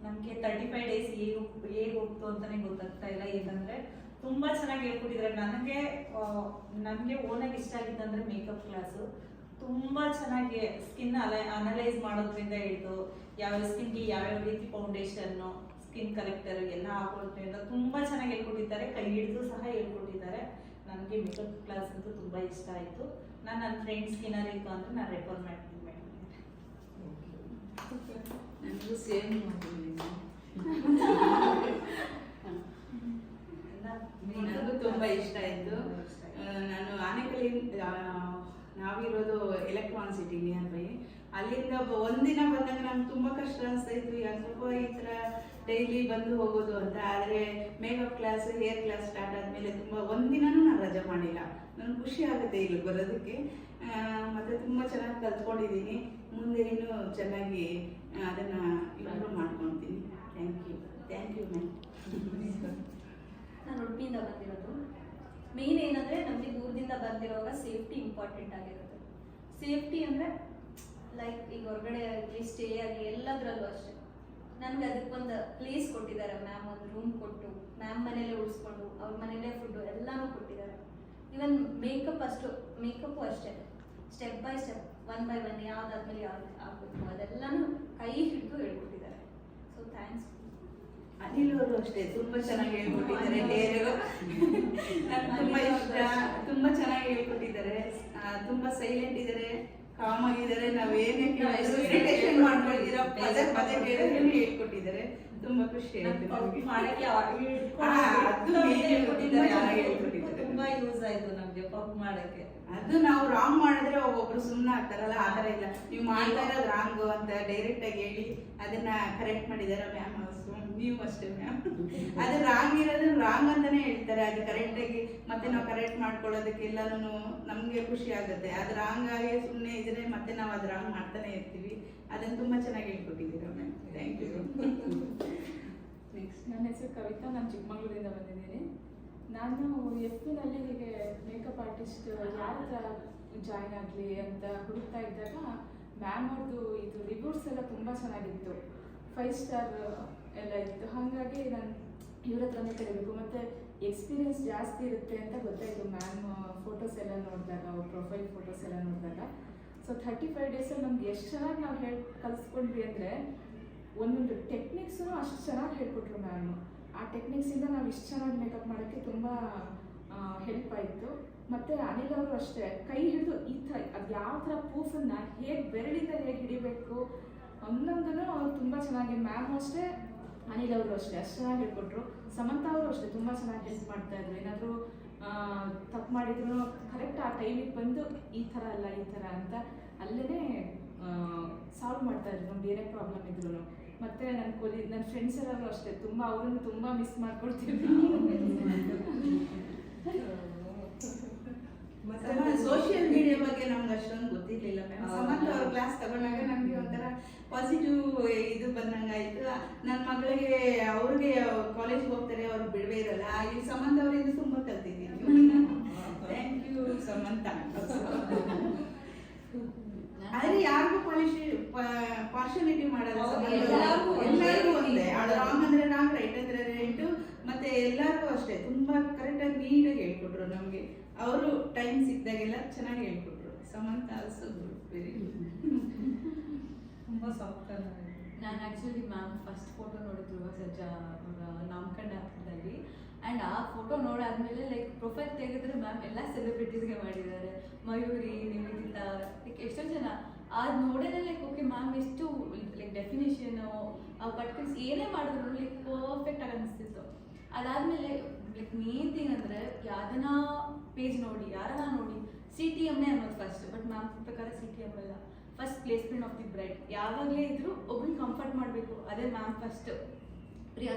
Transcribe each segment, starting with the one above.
ನಮಗೆ 35 ಡೇಸ್ ಹೇಗೆ ಹೋಗ್ತು ಅಂತಾನೆ ಗೊತ್ತಾಗ್ತಾ ಇಲ್ಲ. ಏನಂದ್ರೆ ತುಂಬಾ ಚೆನ್ನಾಗಿ ಹೇಳ್ಕೊಟ್ಟಿದ್ದಾರೆ. ನನಗೆ ಓನಾಗಿ ಇಷ್ಟ ಆಗಿದ್ದಂದ್ರೆ ಮೇಕಪ್ ಕ್ಲಾಸು. ತುಂಬಾ ಚೆನ್ನಾಗಿ ಸ್ಕಿನ್ ಅನಲೈಸ್ ಮಾಡೋದ್ರಿಂದ ಹಿಡಿದು ಯಾವ ಸ್ಕಿನ್ಗೆ ಯಾವ್ಯಾವ ರೀತಿ ಫೌಂಡೇಶನ್, ಸ್ಕಿನ್ ಕರೆಕ್ಟರ್ ಎಲ್ಲ ಹಾಕೋದ್ರಿಂದ ತುಂಬಾ ಚೆನ್ನಾಗಿ ಹೇಳ್ಕೊಟ್ಟಿದ್ದಾರೆ. ಕೈ ಹಿಡಿದು ಸಹ ಹೇಳ್ಕೊಟ್ಟಿದ್ದಾರೆ. ನನಗೆ ಮೇಕಪ್ ಕ್ಲಾಸ್ ಅಂತೂ ತುಂಬಾ ಇಷ್ಟ ಆಯಿತು. ನನ್ನ ಫ್ರೆಂಡ್ಸ್ಗೆ ಏನಾರು ಇತ್ತು ಅಂದರೆ ನಾನು ರೆಫರ್ ಮಾಡ್ತೀನಿ ಮೇಡಮ್. ನನಗೂ ಸೇಮ್ ನನಗೂ ತುಂಬ ಇಷ್ಟ ಆಯಿತು. ನಾನು ಆನೆಕಲ್ಲಿ ನಾವಿರೋದು ಎಲೆಕ್ಟ್ರಾನ್ ಸಿಟಿ ನಿಯರ್ ಬೈ. ಅಲ್ಲಿಂದ ಒಂದಿನ ಬಂದಾಗ ನಮ್ಗೆ ತುಂಬ ಕಷ್ಟ ಅನಿಸ್ತಾ ಇತ್ತು, ಯಾಕಪ್ಪ ಈ ಥರ ಡೈಲಿ ಬಂದು ಹೋಗೋದು ಅಂತ. ಆದರೆ makeup class, hair class start ಆದಮೇಲೆ ಒಂದಿನನೂ ನಾನು ರಜೆ ಮಾಡಿಲ್ಲ. ನನಗೆ ಖುಷಿ ಆಗುತ್ತೆ ಇಲ್ಲಿ ಬರೋದಕ್ಕೆ. ಮತ್ತು ತುಂಬ ಚೆನ್ನಾಗಿ ಕಲ್ತ್ಕೊಂಡಿದ್ದೀನಿ. ಮುಂದೆ ಇನ್ನೂ ಚೆನ್ನಾಗಿ ಅದನ್ನು ಇಂಪ್ರೂವ್ ಮಾಡ್ಕೊತೀನಿ. Thank you ma'am. ನಾನು ಉಡುಪಿಯಿಂದ ಬಂದಿರೋದು. ಮೇನ್ ಏನಂದರೆ ನಮಗೆ ದೂರದಿಂದ ಬಂದಿರುವಾಗ ಸೇಫ್ಟಿ ಇಂಪಾರ್ಟೆಂಟ್ ಆಗಿರುತ್ತೆ. ಸೇಫ್ಟಿ ಅಂದರೆ ಲೈಕ್ ಈಗ ಹೊರಗಡೆ ಆಗಲಿ, ಸ್ಟೇ ಆಗಲಿ, ಎಲ್ಲದರಲ್ಲೂ ಅಷ್ಟೇ. ನನಗೆ ಅದಕ್ಕೊಂದು ಪ್ಲೇಸ್ ಕೊಟ್ಟಿದ್ದಾರೆ ಮ್ಯಾಮ್. ಒಂದು ರೂಮ್ ಕೊಟ್ಟು ಮ್ಯಾಮ್ ಮನೇಲೇ ಉಳಿಸ್ಕೊಂಡು ಅವ್ರ ಮನೇಲೇ ಫುಡ್ಡು ಎಲ್ಲನೂ ಕೊಟ್ಟಿದ್ದಾರೆ. ಇವನ್ ಮೇಕಪ್ಪು ಅಷ್ಟೇ, ಸ್ಟೆಪ್ ಬೈ ಸ್ಟೆಪ್, 1 by 1 ಯಾವ್ದಾದ್ಮೇಲೆ ಯಾವ್ದು ಆಗಬೇಕು ಅದೆಲ್ಲನೂ ಕೈ ಹಿಡಿದು ಹೇಳ್ಕೊಟ್ಟಿದ್ದಾರೆ. So thanks. ಅನಿಲ್ ಅವರು ಅಷ್ಟೇ ತುಂಬ ಚೆನ್ನಾಗಿ ಹೇಳ್ಕೊಟ್ಟಿದ್ದಾರೆ. ಹೇರು ತುಂಬ ಇಷ್ಟ, ತುಂಬ ಚೆನ್ನಾಗಿ ಹೇಳ್ಕೊಟ್ಟಿದ್ದಾರೆ. ತುಂಬ ಸೈಲೆಂಟ್ ಇದ್ದಾರೆ, ಕಾಮ್ ಆಗಿದ್ದಾರೆ. ನಾವೇನೇ ಇರಿಟೇಷನ್ ಮಾಡ್ಕೊಂಡಿದ್ದೀರಾ ಪದೇ ಹೇಳ್ಕೊಟ್ಟಿದ್ದಾರೆ. ತುಂಬ ಖುಷಿ ಆಯ್ತು ತುಂಬಾ ಯೂಸ್ ಆಯ್ತು ನಮ್ಗೆ ಪಬ್ ಮಾಡಕ್ಕೆ. ಅದು ನಾವು ರಾಂಗ್ ಮಾಡಿದ್ರೆ ಒಬ್ಬೊಬ್ರು ಸುಮ್ಮನೆ ಆಗ್ತಾರಲ್ಲ, ಆ ಥರ ಇಲ್ಲ. ನೀವು ಮಾಡ್ತಾ ಇರೋದು ರಾಂಗು ಅಂತ ಡೈರೆಕ್ಟ್ ಆಗಿ ಹೇಳಿ ಅದನ್ನ ಕರೆಕ್ಟ್ ಮಾಡಿದಾರೆ ಮ್ಯಾಮ್. ನೀವು ಅಷ್ಟೇ ಮ್ಯಾಮ್. ಅದು ರಾಂಗ್ ಇರೋದು ರಾಂಗ್ ಅಂತಾನೆ ಹೇಳ್ತಾರೆ. ಅದು ಕರೆಕ್ಟಾಗಿ ಮತ್ತೆ ನಾವು ಕರೆಕ್ಟ್ ಮಾಡ್ಕೊಳ್ಳೋದಕ್ಕೆಲ್ಲನೂ ನಮಗೆ ಖುಷಿ ಆಗುತ್ತೆ. ಅದು ರಾಂಗ್ ಆಗಿ ಸುಮ್ಮನೆ ಇದ್ರೆ ಮತ್ತೆ ನಾವು ಅದು ರಾಂಗ್ ಮಾಡ್ತಾನೆ ಇರ್ತೀವಿ. ಅದನ್ನು ತುಂಬ ಚೆನ್ನಾಗಿ ಹೇಳ್ಕೊಟ್ಟಿದ್ದೀರಾ ಮ್ಯಾಮ್. Thank you. ನೆಕ್ಸ್ಟ್, ನನ್ನ ಹೆಸರು ಕವಿತಾ. ನಾನು ಚಿಕ್ಕಮಗಳೂರಿಂದ ಬಂದಿದ್ದೀನಿ. ನಾನು ಎಫ್ನಲ್ಲಿ ಹೀಗೆ ಮೇಕಪ್ ಆರ್ಟಿಸ್ಟ್ ಯಾರ ಹತ್ರ ಜಾಯ್ನ್ ಆಗಲಿ ಅಂತ ಹುಡುಕ್ತಾ ಇದ್ದಾಗ ಮ್ಯಾಮ್ ಅವ್ರದ್ದು ಇದು ರಿವ್ಯೂಸ್ ಎಲ್ಲ ತುಂಬ ಚೆನ್ನಾಗಿತ್ತು. 5 ಸ್ಟಾರ್ ಎಲ್ಲ ಇತ್ತು. ಹಾಗಾಗಿ ನಾನು ಇವ್ರ ಹತ್ರನೇ ಕಲಿಬೇಕು, ಮತ್ತು ಎಕ್ಸ್ಪೀರಿಯನ್ಸ್ ಜಾಸ್ತಿ ಇರುತ್ತೆ ಅಂತ ಗೊತ್ತಾಯಿತು ಮ್ಯಾಮ್ ಫೋಟೋಸ್ ಎಲ್ಲ ನೋಡಿದಾಗ, ಅವ್ರ ಪ್ರೊಫೈಲ್ ಫೋಟೋಸ್ ಎಲ್ಲ ನೋಡಿದಾಗ. ಸೊ 35 ಡೇಸಲ್ಲಿ ನಮ್ಗೆ ಎಷ್ಟು ಚೆನ್ನಾಗಿ ನಾವು ಕಲಿಸ್ಕೊಂಡ್ವಿ ಅಂದರೆ ಒಂದೊಂದು ಟೆಕ್ನಿಕ್ಸು ಅಷ್ಟು ಚೆನ್ನಾಗಿ ಹೇಳ್ಕೊಟ್ರು ಮ್ಯಾಮು. ಆ ಟೆಕ್ನಿಕ್ಸಿಂದ ನಾವು ಇಷ್ಟು ಚೆನ್ನಾಗಿ ಮೇಕಪ್ ಮಾಡೋಕ್ಕೆ ತುಂಬ ಹೆಲ್ಪ್ ಆಯಿತು. ಮತ್ತು ಅನಿಲ್ ಅವರು ಅಷ್ಟೇ ಕೈ ಹಿಡಿದು ಈ ಥರ ಅದು ಯಾವ ಥರ ಪ್ರೂಫನ್ನು ಹೇಗೆ ಬೆರಳಿಂದ ಹೇಗೆ ಹಿಡಿಬೇಕು ಒಂದೊಂದನ್ನು ಅವ್ರು ತುಂಬ ಚೆನ್ನಾಗಿ, ಮ್ಯಾಮ್ ಅಷ್ಟೇ, ಅನಿಲ್ ಅವರು ಅಷ್ಟೇ ಅಷ್ಟು ಚೆನ್ನಾಗಿ ಹೇಳ್ಕೊಟ್ರು. ಸಮಂತ ಅವರು ಅಷ್ಟೇ ತುಂಬ ಚೆನ್ನಾಗಿ ಹೆಲ್ಪ್ ಮಾಡ್ತಾಯಿದ್ರು. ಏನಾದರೂ ತಪ್ಪು ಮಾಡಿದ್ರು ಕರೆಕ್ಟ್ ಆ ಟೈಮಿಗೆ ಬಂದು ಈ ಥರ ಅಲ್ಲ ಈ ಥರ ಅಂತ ಅಲ್ಲೇ ಸಾಲ್ವ್ ಮಾಡ್ತಾಯಿದ್ರು ನಮ್ದು ಏನೇ ಪ್ರಾಬ್ಲಮ್ ಇದ್ರು. ಮತ್ತು ನನ್ನ ಫ್ರೆಂಡ್ಸ್ ಎಲ್ಲರೂ ಅಷ್ಟೇ ತುಂಬ ಅವ್ರನ್ನು ತುಂಬ ಮಿಸ್ ಮಾಡ್ಕೊಳ್ತೀವಿ. ಸೋಷಿಯಲ್ ಮೀಡಿಯಾ ಬಗ್ಗೆ ನಮ್ಗೆ ಅಷ್ಟೊಂದು ಗೊತ್ತಿರಲಿಲ್ಲ ಮ್ಯಾಮ್. ಸಮಂತ ಅವ್ರ ಕ್ಲಾಸ್ ತಗೊಂಡಾಗ ನಮಗೆ ಒಂಥರ ಪಾಸಿಟಿವ್ ಇದು ಬಂದಂಗಾಯಿತು. ನನ್ನ ಮಗಳಿಗೆ ಅವ್ರಿಗೆ ಕಾಲೇಜ್ಗೆ ಹೋಗ್ತಾರೆ, ಅವ್ರು ಬಿಡವೇ ಇರಲ್ಲ. ಈ ಸಮಂತ ಅವರಿಂದ ತುಂಬ ಕಲ್ತಿದ್ದೀನಿ. Thank you Samantha. ಆದರೆ ಯಾರಿಗೂ ಪಾರ್ಶಾಲಿಟಿ ಮಾಡಲ್ಲ. ಎಲ್ಲರಿಗೂ ಒಂದೇ. ಅದು ರಾಂಗ್ ಅಂದರೆ ರಾಂಗ್, ರೈಟ್ ಅಂದರೆ ರೈಟು. ಮತ್ತು ಎಲ್ಲರಿಗೂ ಅಷ್ಟೇ ತುಂಬ ಕರೆಕ್ಟಾಗಿ ನೀಟಾಗಿ ಹೇಳ್ಕೊಟ್ರು ನಮಗೆ. ಅವರು ಟೈಮ್ ಸಿಕ್ಕಿದಾಗೆಲ್ಲ ಚೆನ್ನಾಗಿ ಹೇಳ್ಕೊಟ್ರು. ಸಮಂತ ಆಲ್ಸೋ ವೆರಿ ತುಂಬ ಸಾಫ್ಟ್. ನಾನು ಆ್ಯಕ್ಚುಲಿ ಮ್ಯಾಮ್ ಫಸ್ಟ್ ಫೋಟೋ ನೋಡಿದ್ರು ಸರ್ಜಾ ಅವರ ನಾಮಕರಣದಲ್ಲಿ. ಆ್ಯಂಡ್ ಆ ಫೋಟೋ ನೋಡಾದ್ಮೇಲೆ ಲೈಕ್ ಪ್ರೊಫೈಲ್ ತೆಗೆದ್ರೆ ಮ್ಯಾಮ್ ಎಲ್ಲ ಸೆಲೆಬ್ರಿಟೀಸ್ಗೆ ಮಾಡಿದ್ದಾರೆ. ಮಯೂರಿ, ನಿವೇದಿತಾ, ಲೈಕ್ ಎಷ್ಟೊಂದು ಜನ ಅದು ನೋಡಿದ್ರೆ ಲೈಕ್ ಓಕೆ ಮ್ಯಾಮ್ ಎಷ್ಟು ಲೈಕ್ ಡೆಫಿನೇಷನು ಆ ಕಟ್ಕನ್ಸ್ ಏನೇ ಮಾಡಿದ್ರು ಲೈಕ್ ಪರ್ಫೆಕ್ಟ್ ಆಗಿ ಅನಿಸ್ತಿತ್ತು. ಅದಾದಮೇಲೆ ಲೈಕ್ ಮೇನ್ ಥಿಂಗ್ ಅಂದರೆ ಯಾವ್ದನ್ನ ಪೇಜ್ ನೋಡಿ ಯಾರನ್ನ ನೋಡಿ CTMನೇ ಅನ್ನೋದು ಫಸ್ಟ್. ಬಟ್ ಮ್ಯಾಮ್ ಪ್ರಕಾರ CTM ಅಲ್ಲ, first placement of the bride. ಯಾವಾಗಲೇ ಇದ್ರೂ ಒಬ್ಬರು ಕಂಫರ್ಟ್ ಮಾಡಬೇಕು, ಅದೇ ಮ್ಯಾಮ್ ಫಸ್ಟ್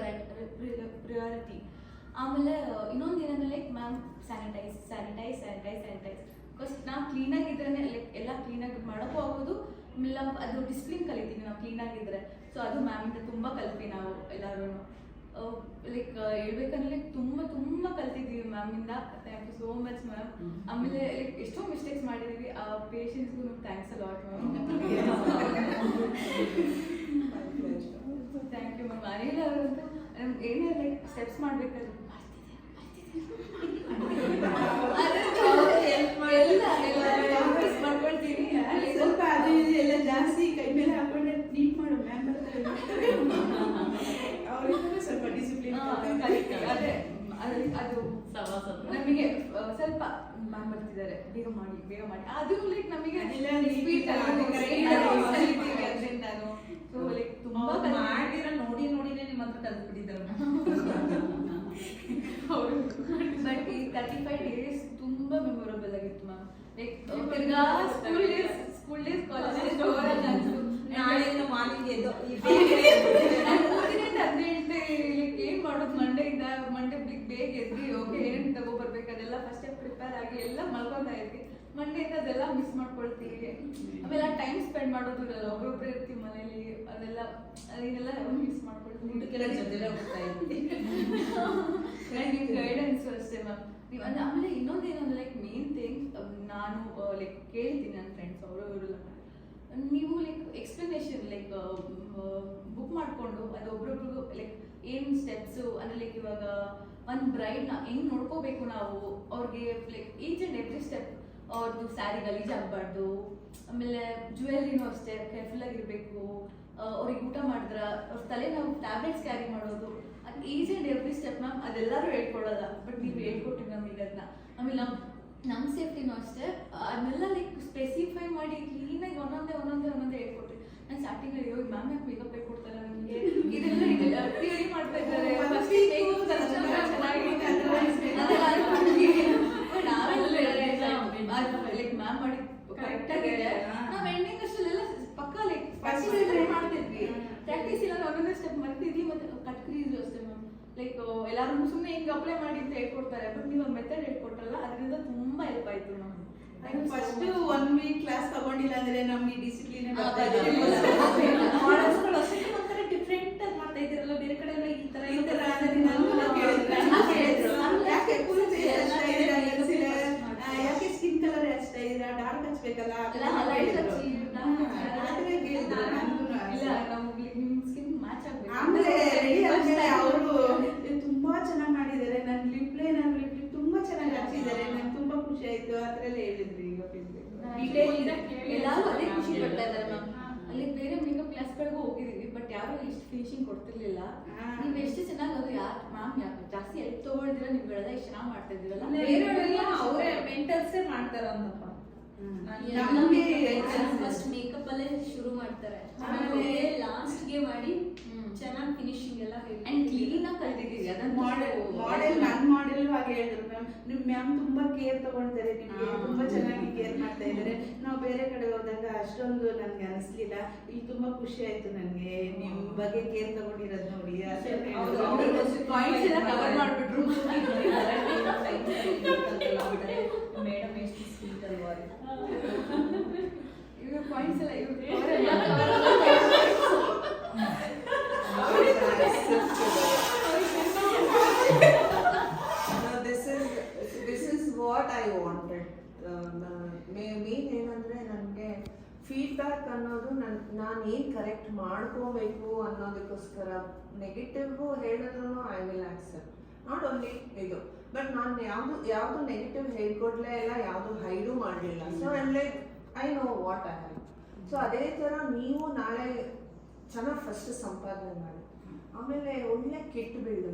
ಪ್ರಿಯಾರಿಟಿ. ಆಮೇಲೆ ಇನ್ನೊಂದು ಏನಂದರೆ ಲೈಕ್ ಮ್ಯಾಮ್ ಸ್ಯಾನಿಟೈಸ್ ಬಿಕಾಸ್ ನಾವು ಕ್ಲೀನಾಗಿದ್ರೇ ಲೈಕ್ ಎಲ್ಲ ಕ್ಲೀನಾಗಿ ಮಾಡೋಕ್ಕೂ ಆಗೋದು. ಆಮೇಲೆ ಅದು ಡಿಸಿಪ್ಲಿನ್ ಕಲಿತೀವಿ ನಾವು ಕ್ಲೀನಾಗಿದ್ದರೆ. ಸೊ ಅದು ಮ್ಯಾಮಿಂದ ತುಂಬ ಕಲ್ತ್ವಿ ನಾವು ಎಲ್ಲರೂ. ಲೈಕ್ ಹೇಳ್ಬೇಕಂದ್ರೆ ಲೈಕ್ ತುಂಬ ಕಲ್ತಿದ್ದೀವಿ ಮ್ಯಾಮಿಂದ. Thank you so much ma'am. ಆಮೇಲೆ ಲೈಕ್ ಎಷ್ಟೋ ಮಿಸ್ಟೇಕ್ಸ್ ಮಾಡಿದ್ದೀವಿ, ಆ ಪೇಷನ್ಸ್ಗೂ thanks a lot ma'am. Thank you ma'am. Anil ಅವರಂತೂ ಏನೇ ಲೈಕ್ ಸ್ಟೆಪ್ಸ್ ಮಾಡ್ಬೇಕಾದ್ರೆ ಮಾಡ್ಕೊಳ್ತೀನಿ ಸ್ವಲ್ಪ ಅದು ಇದು ಎಲ್ಲ ಜಾಸ್ತಿ ಕೈ ಮೇಲೆ ಹಾಕೊಂಡ್ರೆ ನೀಟ್ ಮಾಡು ಮ್ಯಾಮ್ ಅವ್ರಿಗೆ ಸ್ವಲ್ಪ ಡಿಸಿಪ್ಲಿನ್ ಅದೇ ಅದು ನಮಗೆ ಸ್ವಲ್ಪ ಮ್ಯಾಮ್ ಬರ್ತಿದ್ದಾರೆ ಬೇಗ ಮಾಡಿ ಅದು ಲೈಕ್ ನಮಗೆ ಸೊ ಲೈಕ್ ತುಂಬಾ ಮಾಡಿರೋ ನೋಡಿನೇ ನಿಮ್ಮ ಹತ್ರ ಕಲ್ತ್ಬಿಟ್ಟಿದ್ದಾರೆ. ಬಟ್ ಈ 35 days ತುಂಬಾ ಮೆಮೊರಬಲ್ ಆಗಿತ್ತು ಮ್ಯಾಮ್. ಲೈಕ್ ತಿರ್ಗಾ ಸ್ಕೂಲ್ ಡೇಸ್ ಕಾಲೇಜ್ ಜೋರಾಗಿ ಅನ್ಸ್ತು. ನಾಳೆಯಿಂದ ಮಾರ್ನಿಂಗ್ ಎದ್ದು ಲೈಕ್ ಏನ್ ಮಾಡೋದು ಮಂಡೇ ಬೇಗ ಎದ್ರಿ ಓಕೆ ಏನ್ ತಗೋ ಬರ್ಬೇಕು ಅದೆಲ್ಲ ಫಸ್ಟ್ ಪ್ರಿಪೇರ್ ಆಗಿ ಎಲ್ಲ ಮಲ್ಕೊಂತಾ ಇದ್ವಿ. ಮಂಡೆಯಿಂದ ಅದೆಲ್ಲ ಮಿಸ್ ಮಾಡ್ಕೊಳ್ತೀವಿ. ಆಮೇಲೆ ಟೈಮ್ ಸ್ಪೆಂಡ್ ಮಾಡೋದು ಇರಲ್ಲ, ಒಬ್ಬೊಬ್ರು ಇರ್ತೀವಿ ಮನೇಲಿ, ಅದನ್ನೆಲ್ಲ ಮಿಸ್ ಮಾಡ್ಕೊಳ್ತೀವಿ. ಊಟಕ್ಕೆಲ್ಲ ಜೊತೆಲೇ ಹೋಗ್ತಾ ಇದ್ವಿ. ನಿಮ್ ಗೈಡೆನ್ಸ್ ಅಷ್ಟೇ ಮ್ಯಾಮ್. ನೀವು ಅಂದ್ರೆ ಆಮೇಲೆ ಇನ್ನೊಂದೇನಂದ್ರೆ ಲೈಕ್ ಮೇನ್ ಥಿಂಗ್ ನಾನು ಲೈಕ್ ಕೇಳ್ತೀನಿ ನನ್ನ ಫ್ರೆಂಡ್ಸ್ ಅವರು ನೀವು ಲೈಕ್ ಎಕ್ಸ್ಪ್ಲನೇಷನ್ ಲೈಕ್ ಬುಕ್ ಮಾಡಿಕೊಂಡು ಅದು ಒಬ್ರೊಬ್ರಿಗೂ ಲೈಕ್ ಏನು ಸ್ಟೆಪ್ಸು ಅಂದರೆ ಲೈಕ್ ಇವಾಗ ಒಂದು ಬ್ರೈಡ್ನ ಹೆಂಗೆ ನೋಡ್ಕೋಬೇಕು ನಾವು ಅವ್ರಿಗೆ like each and every step ಅವ್ರದ್ದು ಸ್ಯಾರಿ ಗಲೀಜಾಗಬಾರ್ದು, ಆಮೇಲೆ ಜ್ಯುವೆಲ್ರಿನೂ ಅಷ್ಟೇ ಕೇರ್ಫುಲ್ ಆಗಿರಬೇಕು, ಅವ್ರಿಗೆ ಊಟ ಮಾಡಿದ್ರ ಅವ್ರ ತಲೆ ನಾವು ಟ್ಯಾಬ್ಲೆಟ್ಸ್ ಕ್ಯಾರಿ ಮಾಡೋದು, ಅದು each and every step ma'am ಅದೆಲ್ಲರೂ ಹೇಳ್ಕೊಡೋಲ್ಲ, ಬಟ್ ನೀವು ಹೇಳ್ಕೊಟ್ಟಿವಿ ನಮಗೆ ಅದನ್ನ. ಆಮೇಲೆ ನಮ್ಮ ಸೇಫ್ಟಿನೂ ಅಷ್ಟೇ ಅದನ್ನೆಲ್ಲ ಲೈಕ್ ಸ್ಪೆಸಿಫೈ ಮಾಡಿ ಕ್ಲೀನಾಗಿ ಒಂದೊಂದೇ ಹೇಳ್ಕೊಟ್ರಿ. ನಾನು ಸ್ಟಾರ್ಟಿಂಗಲ್ಲಿ ಅಯ್ಯೋ ಮ್ಯಾಮ್ ಯಾಕೆ ಮೇಕಪ್ ಹೇಳ್ಕೊಡ್ತಾರೆ ನನಗೆ ಇದೆಲ್ಲ ಥಿಯರಿ ಮಾಡ್ತಾ ಇದ್ದಾರೆ ಲೈಕ್ ಮ್ಯಾಮ್ ಮಾಡಿ ಕರೆಕ್ಟ್ ಆಗಿದೆ. ನಾವು ಎಂಡಿಂಗ್ ಅಷ್ಟಲ್ಲೆಲ್ಲ ಪಕ್ಕ ಲೈಕ್ ಮಾಡ್ತಿದ್ವಿ, ಪ್ರಾಕ್ಟೀಸ್ ಇಲ್ಲ ಒಂದೊಂದೇ ಸ್ಟೆಪ್ ಮಾಡ್ತಿದ್ವಿ. ಮತ್ತೆ ಕಟ್ ಕ್ರೀಸು ಅಷ್ಟೇ ಮ್ಯಾಮ್, ಲೈಕ್ ಎಲ್ಲಾರು ಸುಮ್ಮನೆ ಹಿಂಗೆ ಅಪ್ಲೈ ಮಾಡಿ ಅಂತ ಹೇಳ್ಕೊಡ್ತಾರೆ, ಬಟ್ ನೀವು ಮೆಥಡ್ ಹೇಳ್ಕೊಟ್ರಲ್ಲ ಅದರಿಂದ ತುಂಬಾ ಹೆಲ್ಪ್ ಆಯ್ತು ನಮ್ಗೆ. ಫಸ್ಟ್ 1 week ಕ್ಲಾಸ್ ತಗೊಂಡಿಲ್ಲ ಅಂದ್ರೆ ನಮ್ಗೆ ಡಿಸಿಪ್ಲಿನ್ ಮಾಡಲ್ಸ್ಗಳು ಅಷ್ಟೇ ಒಂಥರ ಡಿಫ್ರೆಂಟ್ ಆಗಿ ಮಾಡ್ತಾ ಇದ್ದೀರಲ್ಲ, ಬೇರೆ ಕಡೆ ಎಲ್ಲ ಈ ತರ ಯಾಕೆ ಫುಲ್ ಫೇಸ್ ಅಷ್ಟೇ ಇದೀರಾ, ಯಾಕೆ ಸ್ಕಿನ್ ಕಲರ್ ಅಷ್ಟೇ ಇದೀರಾ, ಡಾರ್ಕ್ ಹಚ್ಬೇಕಲ್ಲ ಆಮೇಲೆ ರೆಡಿ ಆದ್ಮೇಲೆ ಅವರು ತುಂಬಾ ಚೆನ್ನಾಗಿ ಮಾಡಿದ್ದಾರೆ, ನನ್ನ ಲಿಪ್ ತುಂಬಾ ಚೆನ್ನಾಗಿ ಹಚ್ಚಿದ್ದಾರೆ, ನಂಗೆ ತುಂಬಾ ಖುಷಿ ಆಯ್ತು ಆ ಥರ ಎಲ್ಲ ಹೇಳಿದ್ರಿ. ಈಗ ಎಲ್ಲರೂ ಅದೇ ಖುಷಿ ಪಡ್ತಾ ಇದ್ದಾರೆ ಮ್ಯಾಮ್. ಅಲ್ಲಿ ಬೇರೆ ಮೇಕಪ್ ಕ್ಲಾಸ್ಗಳಿಗೂ ಹೋಗಿದೀವಿ, ಬಟ್ ಯಾರು ಇಷ್ಟು ಫಿನಿಶಿಂಗ್ ಕೊಡ್ತಿರ್ಲಿಲ್ಲ. ನೀವು ಎಷ್ಟು ಚೆನ್ನಾಗಿ ಅದು ಯಾರು ಮ್ಯಾಮ್ ಯಾಕೆ ಜಾಸ್ತಿ ಹೆಲ್ಪ್ ತಗೊಳ್ದಿರ ನೀವುಗಳೆಲ್ಲ ಎಷ್ಟು ಚೆನ್ನಾಗಿ ಮಾಡ್ತಾ ಇದ್ದೀರಲ್ಲ, ಬೇರೆಯವರೆಲ್ಲ ಅವರೇ ಮೆಂಟಲ್ಸೇ ಮಾಡ್ತಾರಂತಪ್ಪ. ಫಸ್ಟ್ ಮೇಕಪ್ ಅಲ್ಲೇ ಶುರು ಮಾಡ್ತಾರೆ, ಆಮೇಲೆ ಲಾಸ್ಟ್ಗೆ ಮಾಡಿ ಚೆನ್ನಾಗಿ ಫಿನಿಶಿಂಗ್ ಎಲ್ಲ ಅಂಡ್ ಕ್ಲೀನ್ ಆಗಿ ಕಲ್ತಿದ್ದೀವಿ. ಅದನ್ನ ಮಾಡೆಲ್ ನನ್ನ ಮಾಡೆಲ್ ಹಾಗೆ ಹೇಳಿದ್ರು ಮ್ಯಾಮ್, ನಿಮ್ ಮ್ಯಾಮ್ ತುಂಬಾ ಕೇರ್ ತಗೊಳ್ತಾರೆ, ನಿಮ್ಗೆ ತುಂಬಾ ಚೆನ್ನಾಗಿ ಕೇರ್ ಮಾಡ್ತಾ ಇದ್ದಾರೆ. ನಾವು ಬೇರೆ ಕಡೆ ಹೋದಾಗ ಅಷ್ಟೊಂದು ನನ್ಗೆ ಅನಿಸ್ಲಿಲ್ಲ, ಇಲ್ಲಿ ತುಂಬಾ ಖುಷಿ ಆಯ್ತು ನನ್ಗೆ ನಿಮ್ ಬಗ್ಗೆ ಕೇರ್ ತಗೊಂಡಿರೋದು ನೋಡಿ. ಪಾಯಿಂಟ್ಸ್ ಎಲ್ಲ ಕವರ್ ಮಾಡ್ಬಿಟ್ರು ಮೇಡಮ್ ಎಷ್ಟು ಸ್ವೀಟ್ ಅಲ್ವಾ. ಇವ್ರ ಪಾಯಿಂಟ್ಸ್ ಎಲ್ಲ ಇವ್ರು this is what I wanted. Main ಏನಂದ್ರೆ ನನಗೆ ಫೀಡ್ಬ್ಯಾಕ್ ಅನ್ನೋದು ನಾನು ಏನು ಕರೆಕ್ಟ್ ಮಾಡ್ಕೋಬೇಕು ಅನ್ನೋದಕ್ಕೋಸ್ಕರ ನೆಗೆಟಿವ್ ಹೇಳಿದ್ರು I will accept, not only ಇದು, ಬಟ್ ನಾನು ಯಾವುದು ನೆಗೆಟಿವ್ ಹೇಳ್ಕೊಡ್ಲೇ ಇಲ್ಲ, ಯಾವುದು ಹೈಡು ಮಾಡಲಿಲ್ಲ. So I like I know what I have. So ಅದೇ ಥರ ನೀವು ನಾಳೆ ಚೆನ್ನಾಗಿ ಫಸ್ಟ್ ಸಂಪಾದನೆ ಮಾಡಿ, ಆಮೇಲೆ ಒಳ್ಳೆ ಕಿಟ್ ಬಿಲ್ಡ್